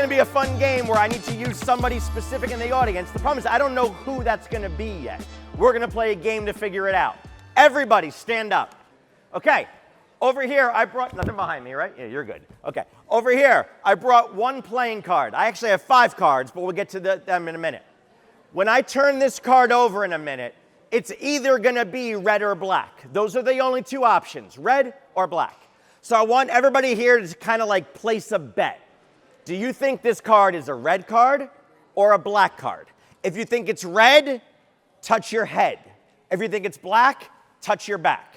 going to be a fun game where I need to use somebody specific in the audience. The problem is I don't know who that's going to be yet. We're going to play a game to figure it out. Everybody stand up. Okay, over here I brought, nothing behind me, right? Yeah, you're good. Okay, over here I brought one playing card. I actually have 5 cards, but we'll get to them in a minute. When I turn this card over in a minute, it's either going to be red or black. Those are the only 2 options, red or black. So I want everybody here to kind of like place a bet. Do you think this card is a red card or a black card? If you think it's red, touch your head. If you think it's black, touch your back.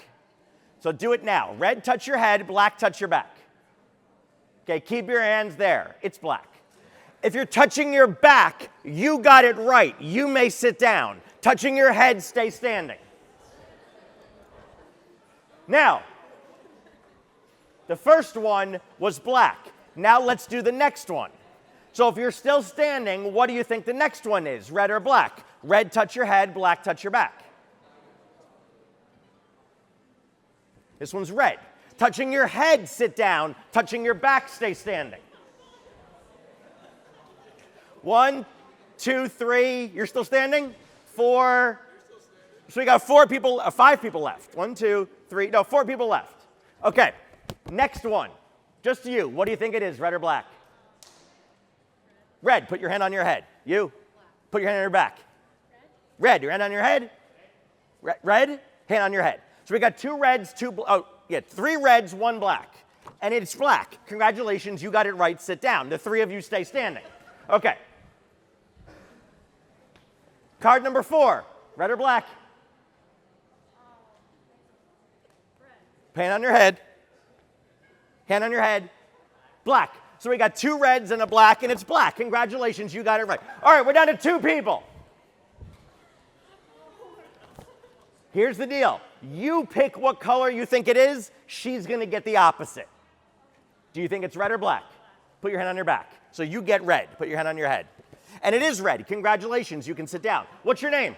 So do it now. Red, touch your head. Black, touch your back. Okay, keep your hands there. It's black. If you're touching your back, you got it right. You may sit down. Touching your head, stay standing. Now, the first one was black. Now let's do the next one. So if you're still standing, what do you think the next one is, red or black? Red, touch your head. Black, touch your back. This one's red. Touching your head, sit down. Touching your back, stay standing. 1, 2, 3. You're still standing? 4. So we got 5 people left. 1, 2, 3. No, 4 people left. Okay, next one. Just you. What do you think it is, red or black? Red. Put your hand on your head. You? Put your hand on your back. Red. Your hand on your head? Red. Hand on your head. So we got 2 reds, 3 reds, 1 black. And it's black. Congratulations, you got it right. Sit down. The 3 of you stay standing. Okay. Card number 4. Red or black? Hand on your head. Hand on your head. Black. So we got 2 reds and a black, and it's black. Congratulations, you got it right. All right, we're down to 2 people. Here's the deal. You pick what color you think it is. She's going to get the opposite. Do you think it's red or black? Put your hand on your back. So you get red. Put your hand on your head. And it is red. Congratulations, you can sit down. What's your name?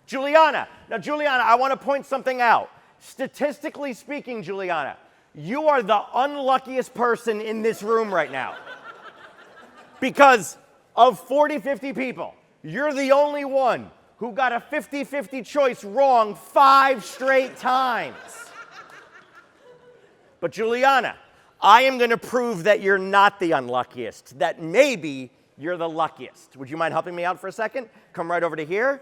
Juliana. Now, Juliana, I want to point something out. Statistically speaking, Juliana, you are the unluckiest person in this room right now. Because of 40, 50 people, you're the only one who got a 50-50 choice wrong 5 straight times. But Juliana, I am going to prove that you're not the unluckiest, that maybe you're the luckiest. Would you mind helping me out for a second? Come right over to here.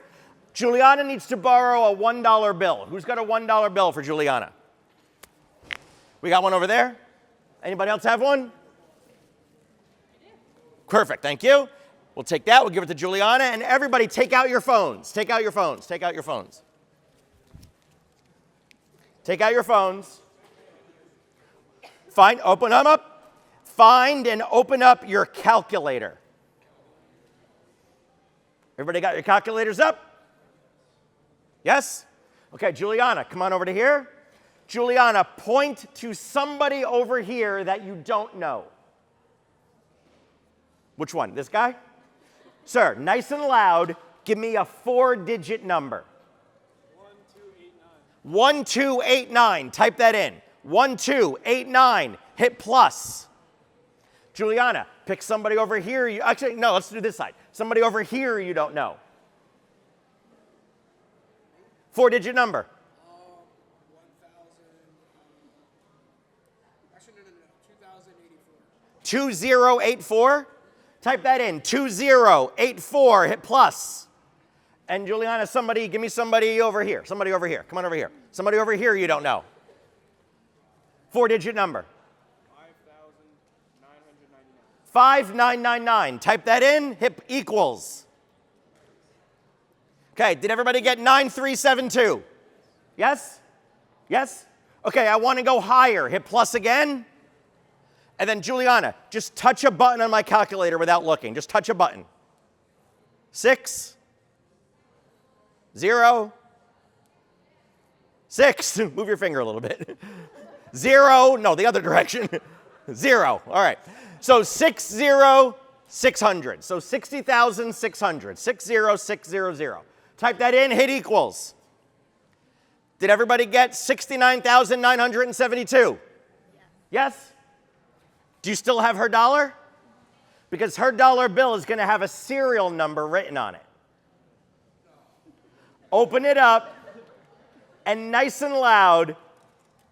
Juliana needs to borrow a $1 bill. Who's got a $1 bill for Juliana? We got one over there. Anybody else have one? Perfect, thank you. We'll take that, we'll give it to Juliana, and everybody take out your phones. Take out your phones, take out your phones. Take out your phones. Open them up. Find and open up your calculator. Everybody got your calculators up? Yes? Okay, Juliana, come on over to here. Juliana, point to somebody over here that you don't know. Which one? This guy? Sir, nice and loud, give me a 4-digit number. 1289. Type that in. 1289. Hit plus. Juliana, pick somebody over here. Actually, no, let's do this side. Somebody over here you don't know. 4-digit number. 2084. Type that in. 2084. Hit plus. And Juliana, give me somebody over here. Somebody over here. Come on over here. Somebody over here you don't know. 4-digit number. 5999. Type that in. Hit equals. Okay, did everybody get 9372? Yes? Yes? Okay, I want to go higher. Hit plus again. And then Juliana, just touch a button on my calculator without looking. Just touch a button. 6, 0, 6. Move your finger a little bit. 0, no, the other direction. 0, all right. So 60600. So 60,600. 60600. Type that in, hit equals. Did everybody get 69,972? Yes? Do you still have her dollar? because her dollar bill is going to have a serial number written on it. Open it up and nice and loud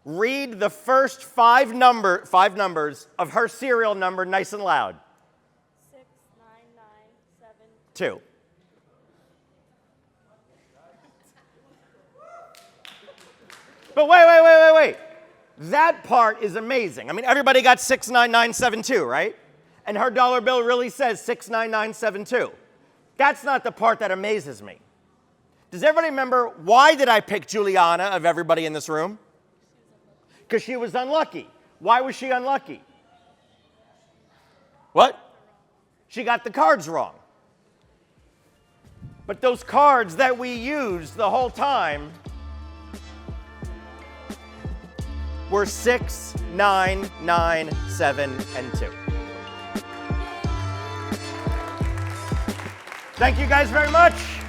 read the first five numbers of her serial number nice and loud. 69972. But wait. That part is amazing. I mean, everybody got 69972, right? And her dollar bill really says 69972. That's not the part that amazes me. Does everybody remember why did I pick Juliana of everybody in this room? Because she was unlucky. Why was she unlucky? What? She got the cards wrong. But those cards that we used the whole time were 6, 9, 9, 7, and 2. Thank you guys very much.